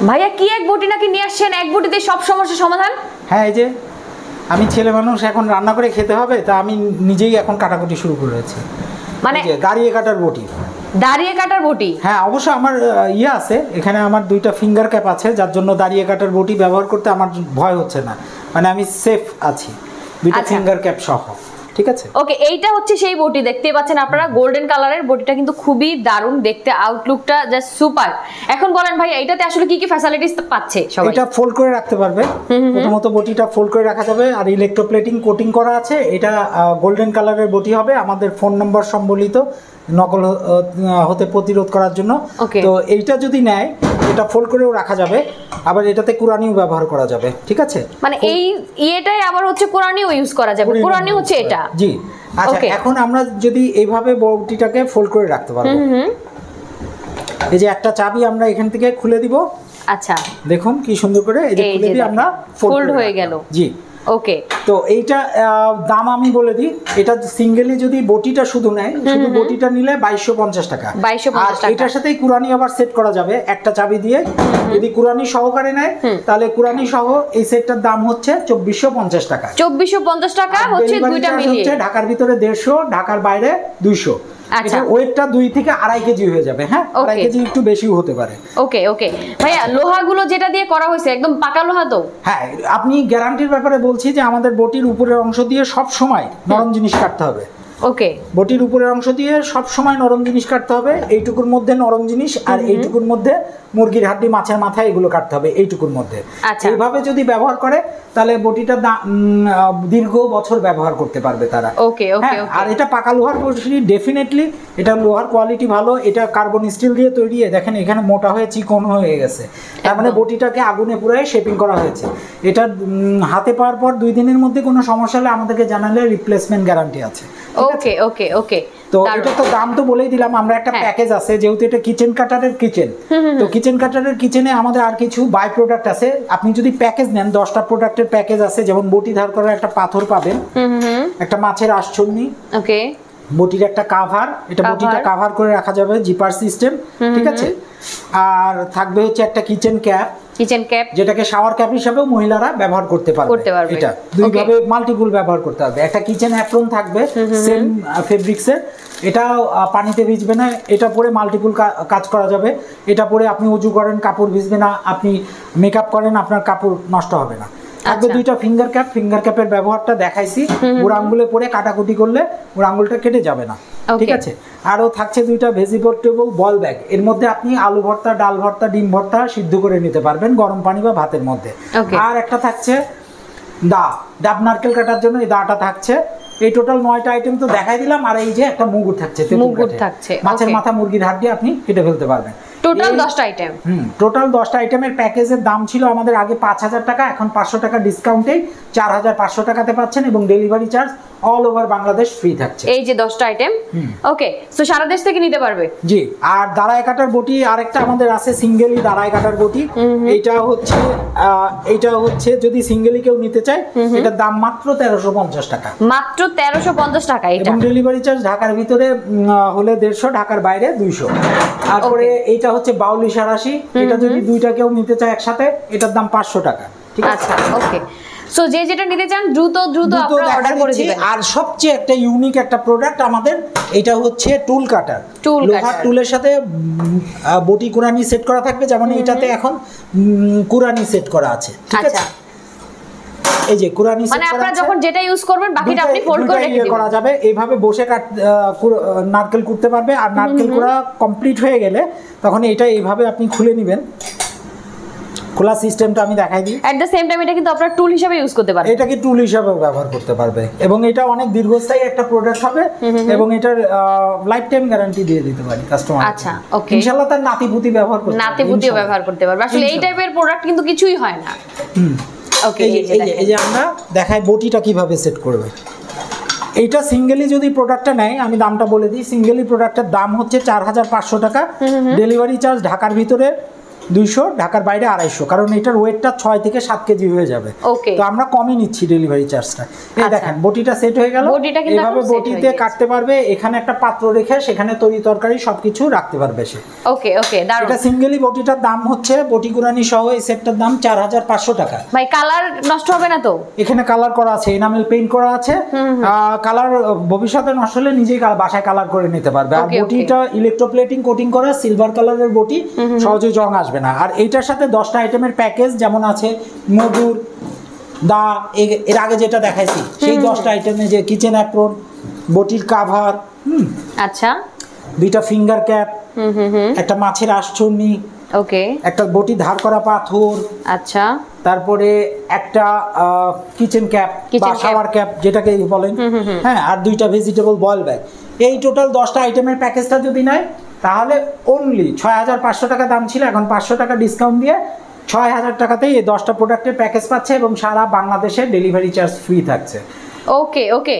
ভাইয়া কি এক বটি নাকি নিয়ে আসছেন, এক বটিতে সব সমস্যার সমাধান? হ্যাঁ, এই যে আমি ছেলে মানুষ, এখন রান্না করে খেতে হবে, তা আমি নিজেই এখন কাটাকুটি শুরু করেছি। মানে দাঁড়িয়ে কাটার বটি। দাঁড়িয়ে কাটার বটি? হ্যাঁ, অবশ্য আমার ইয়ে আছে এখানে, আমার 2টা ফিঙ্গার ক্যাপ আছে, যার জন্য দাঁড়িয়ে কাটার বটি ব্যবহার করতে আমার ভয় হচ্ছে না, মানে আমি সেফ আছি 2টা ফিঙ্গার ক্যাপ সহ। ঠিক আছে, ওকে। এইটা হচ্ছে সেই বটি, দেখতে পাচ্ছেন আপনারা গোল্ডেন কালারের বটিটা, কিন্তু খুবই দারুণ দেখতে, আউটলুকটা জাস্ট সুপার। এখন বলেন ভাই, এইটাতে আসলে কি কি ফ্যাসিলিটিস পাচ্ছে সবাই? এটা ফোল্ড করে রাখতে পারবে, প্রথমত বটিটা ফোল্ড করে রাখা যাবে, আর ইলেকট্রোপ্লেটিং কোটিং করা আছে। এটা গোল্ডেন কালারের বটি হবে, আমাদের ফোন নম্বর সম্বলিত নকল হতে প্রতিরোধ করার জন্য। তো এইটা যদি নেয়, এটা ফোল্ড করেও রাখা যাবে, আবার এটাতে কুরআনিও ব্যবহার করা যাবে। ঠিক আছে, মানে এই ইয়েটাই আবার হচ্ছে কুরআনিও ইউজ করা যাবে, কুরআনি হচ্ছে এটা। জি, আচ্ছা। এখন আমরা যদি এইভাবে বটিটাকে ফোল্ড করে রাখতে পারবো, এই যে একটা চাবি আমরা এখান থেকে খুলে দিব। আচ্ছা, দেখুন কি সুন্দর করে এই যে খুলে দিয়ে আমরা ফোল্ড হয়ে গেল। জি, ওকে। তো এইটা দাম আমি বলে দিই, এটা সিঙ্গেলি যদি বটিটা শুধু নেয়, শুধু বটিটা নিলে 2250 টাকা। 2250 টাকা। এটার সাথেই কুরআনি আবার সেট করা যাবে একটা চাবি দিয়ে। যদি কুরআনি সহকারে নেয়, তাহলে কুরআনি সহ এই সেটটার দাম হচ্ছে 2450 টাকা। 2450 টাকা হচ্ছে দুইটা মিলিয়ে। ঢাকার ভিতরে 150, ঢাকার বাইরে 200। আচ্ছা, ওয়েটটা 2 থেকে 2.5 কেজি হয়ে যাবে। হ্যাঁ, 2.5 কেজি একটু বেশিও হতে পারে। ওকে ওকে ভাইয়া, লোহাগুলো যেটা দিয়ে করা হয়েছে একদম পাকা লোহা তো? হ্যাঁ, আপনি গ্যারান্টির ব্যাপারে বলছি যে আমাদের বটির উপরের অংশ দিয়ে সব সময় নরম জিনিস কাটতে হবে। ওকে, বটির উপরের অংশ দিয়ে সব সময় নরম জিনিস কাটতে হবে, এইটুকুর মধ্যে নরম জিনিস, আর এইটুকুর মধ্যে মুরগির হাড্ডি, মাছের মাথা, এগুলো কাটতে হবে এইটুকুর মধ্যে। এইভাবে যদি ব্যবহার করে, তাহলে বটিটা দীর্ঘ বছর ব্যবহার করতে পারবে তারা। ওকে ওকে। আর এটা পাকা লোহার বটি, ডেফিনেটলি এটা লোহার কোয়ালিটি ভালো। এটা কার্বন স্টিল দিয়ে তৈরি। দেখেন এখানে মোটা হয়ে চিকন হয়ে গেছে, তার মানে বটিটাকে আগুনে পুরাই শেপিং করা হয়েছে। এটা হাতে পাওয়ার পর 2 দিনের মধ্যে কোনো সমস্যা হলে আমাদেরকে জানালে রিপ্লেসমেন্ট গ্যারান্টি আছে। ওকে ওকে ওকে। তো এটা তো দাম তো বলেই দিলাম আমরা। একটা প্যাকেজ আছে, যেহেতু এটা কিচেন কাটারের কিচেন, তো কিচেন কাটারের কিচেনে আমাদের আর কিছু বাই প্রোডাক্ট আছে। আপনি যদি প্যাকেজ নেন, 10টা প্রোডাক্টের প্যাকেজ আছে। যেমন বটি ধার করার একটা পাথর পাবেন, একটা মাছের আঁশছন্নি, ওকে, বটির একটা কাভার, এটা বটিটা কাভার করে রাখা যাবে, জিপার সিস্টেম। ঠিক আছে, আর থাকবে হচ্ছে একটা কিচেন ক্যাপ, যেটাকে শাওয়ার ক্যাপ হিসেবেও মহিলারা ব্যবহার করতে পারবে। এটা দুইভাবে মাল্টিপুল ব্যবহার করতে হবে। একটা কিচেন অ্যাপ্রন থাকবে সেম ফেব্রিক্সের, এটাও পানিতে ভিজবে না, এটা পরে মাল্টিপুল কাজ করা যাবে। এটা পরে আপনি উজু করেন, কাপড় ভিজবে না, আপনি মেকআপ করেন, আপনার কাপড় নষ্ট হবে না। থাকবে 2টা ফিঙ্গার ক্যাপ। ফিঙ্গার ক্যাপের ব্যবহারটা দেখাইছি, বুড়ো আঙ্গুলে পরে কাটাকুটি করলে বুড়ো আঙ্গুলটা কেটে যাবে না। ঠিক আছে, আরও থাকছে 2টা ভেজিটেবল বল ব্যাগ। এর মধ্যে আপনি আলু ভর্তা, ডাল ভর্তা, ডিম ভর্তা সিদ্ধ করে নিতে পারবেন গরম পানি বা ভাতের মধ্যে। আর একটা থাকছে ডাব নারকেল কাটার জন্য, এই দাটা থাকছে। এই টোটাল 9টা আইটেম তো দেখাই দিলাম। আর এই যে একটা মুগুর থাকছে, মাছের মাথা, মুরগির হাড্ডি আপনি কেটে ফেলতে পারবেন। টোটাল 10টা আইটেম। টোটাল 10টা আইটেমের প্যাকেজের দাম ছিল আমাদের আগে 5000 টাকা, এখন 500 টাকা ডিসকাউন্টে 4500 টাকাতে পাচ্ছেন, এবং delivery charge all over Bangladesh free থাকছে। এই যে 10টা আইটেম, ওকে, সো সারা দেশ থেকে নিতে পারবে। জি। আর দাঁড়ায় কাটার বটি আরেকটা আমাদের আছে, সিঙ্গেলি দাঁড়ায় কাটার বটি। এইটা হচ্ছে যদি সিঙ্গেলি কেউ নিতে চায়, এটার দাম মাত্র 1350 টাকা। মাত্র 1350 টাকা। এটা ডেলিভারি চার্জ ঢাকার ভিতরে হলে 150, ঢাকার বাইরে 200। তারপরে এইটা হচ্ছে বাউলি সারাশি, এটা যদি 2টা কেউ নিতে চায় একসাথে, এটার দাম 500 টাকা। ঠিক আছে, ওকে। সো যে যেটা নিতে চান দ্রুত আপনারা অর্ডার করে দিবেন। আর সবচেয়ে একটা ইউনিক একটা প্রোডাক্ট আমাদের, এটা হচ্ছে টুল কাটার। লোহার টুলের সাথে বটি কুরানি সেট করা থাকবে, যেমন এটাতে এখন কুরানি সেট করা আছে। ঠিক আছে, এই যে কুরানি সেট করা আছে, মানে আপনারা যখন যেটা ইউজ করবেন বাকিটা আপনি ফোল্ড করে রেখে দিবেন করা যাবে। এইভাবে বসে নারকেল কুড়তে পারবে। আর নারকেল কুড়া কমপ্লিট হয়ে গেলে তখন এটা এইভাবে আপনি খুলে নেবেন। খোলা সিস্টেমটা আমি দেখাই দিই। এট দ্য সেম টাইম এটা কিন্তু আপনারা টুল হিসেবে ইউজ করতে পারবেন। এটাকে টুল হিসেবে ব্যবহার করতে পারবে, এবং এটা অনেক দীর্ঘস্থায়ী একটা প্রোডাক্ট হবে, এবং এটার লাইফ টাইম গ্যারান্টি দিয়ে দিতে পারি কাস্টমার। আচ্ছা, ওকে। ইনশাআল্লাহ তার নাতিপুতি ব্যবহার করতে পারবে, নাতিপুতিও ব্যবহার করতে পারবে। আসলে এই টাইপের প্রোডাক্ট কিন্তু কিছুই হয় না। ওকে, এই যে আমরা দেখাই বটিটা কিভাবে সেট করবে। এইটা সিঙ্গেলি যদি প্রোডাক্টটা নেয়, আমি দামটা বলে দিই। সিঙ্গেলি প্রোডাক্টের দাম হচ্ছে 4500 টাকা। ডেলিভারি চার্জ ঢাকার ভিতরে 200, ঢাকার বাইরে 250, কারণ এটার ওয়েটটা 6 থেকে 7 কেজি হয়ে যাবে। ওকে, তো আমরা কমই নিচ্ছি ডেলিভারি চার্জটা। এই দেখেন বটিটা সেট হয়ে গেল, এইভাবে বটিতে কাটতে পারবে, এখানে একটা পাত্র রেখে সেখানে তরি তরকারি সবকিছু রাখতে পারবে সে। ওকে ওকে, দারুণ। এটা সিঙ্গেলি বটিটার দাম হচ্ছে বটি গুরানি সহ এই সেটটার দাম 4500 টাকা। ভাই কালার নষ্ট হবে না তো? এখানে কালার করা আছে, এনামেল পেইন্ট করা আছে, কালার ভবিষ্যতে নষ্ট হলে নিজেই বাসায় কালার করে নিতে পারবে। আর বটিটা ইলেকট্রোপ্লেটিং কোটিং করা সিলভার কালারের বটি, সহজে জং আসবে না। আর এইটার সাথে 10টা আইটেমের প্যাকেজ যেমন আছে মধুর দা, এর আগে যেটা দেখাইছি সেই 10টা আইটেমে যে কিচেন অ্যাপ্রন, বটির কাভার, আচ্ছা, 2টা ফিঙ্গার ক্যাপ, একটা মাছের আঁশছড়নি, ওকে, একটা বটি ধার করা পাথর, আচ্ছা, তারপরে একটা কিচেন ক্যাপ বা শাওয়ার ক্যাপ যেটাকে বলেন, হ্যাঁ, আর 2টা ভেজিটেবল বয়েল ব্যাগ। এই টোটাল 10টা আইটেমের প্যাকেজটা যদি নেয় তাহলে অনলি 6500 টাকা দাম ছিল, এখন 500 টাকা ডিসকাউন্ট দিয়ে 6000 টাকাতেই এই 10টা প্রোডাক্টের প্যাকেজ পাচ্ছে এবং সারা বাংলাদেশে ডেলিভারি চার্জ ফ্রি থাকছে। ওকে ওকে,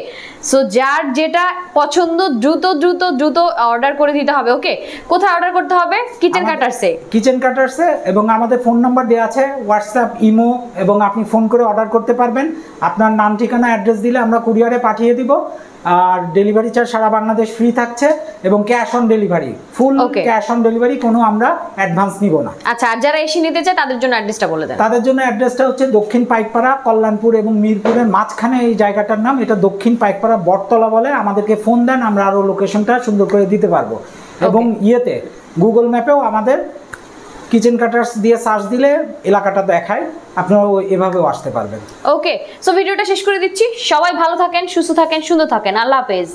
সো যার যেটা পছন্দ দ্রুত দ্রুত দ্রুত অর্ডার করে দিতে হবে। ওকে, কোথায় অর্ডার করতে হবে? কিচেন কাটার্সে। কিচেন কাটার্সে, এবং আমাদের ফোন নাম্বার দেওয়া আছে, হোয়াটসঅ্যাপ, ইমো, এবং আপনি ফোন করে অর্ডার করতে পারবেন। আপনার নাম ঠিকানা অ্যাড্রেস দিলে আমরা কুরিয়ারে পাঠিয়ে দিব। আর ডেলিভারি চার্জ সারা বাংলাদেশ ফ্রি থাকছে এবং cash on delivery, full cash on delivery, কোনো আমরা অ্যাডভান্স নিব না। আচ্ছা, আর যারা এসে নিতে চায় তাদের জন্য অ্যাড্রেসটা বলে দেন। তাদের জন্য অ্যাড্রেসটা হচ্ছে দক্ষিণ পাইকপাড়া, কল্যাণপুর এবং মিরপুরের মাঝখানে এই জায়গাটার নাম। এটা দক্ষিণ পাইকপাড়া বটতলা বলে। আমাদেরকে ফোন দেন, আমরা আরো লোকেশনটা সুন্দর করে দিতে পারবো। এবং ইয়েতে গুগল ম্যাপেও আমাদের কিচেন কাটার্স দিয়ে সার্চ দিলে এলাকাটা দেখায়, আপনারা এভাবেও আসতে পারবেন। ওকে, সো ভিডিওটা শেষ করে দিচ্ছি। সবাই ভালো থাকেন, সুস্থ থাকেন, সুন্দর থাকেন। আল্লাহ হাফেজ।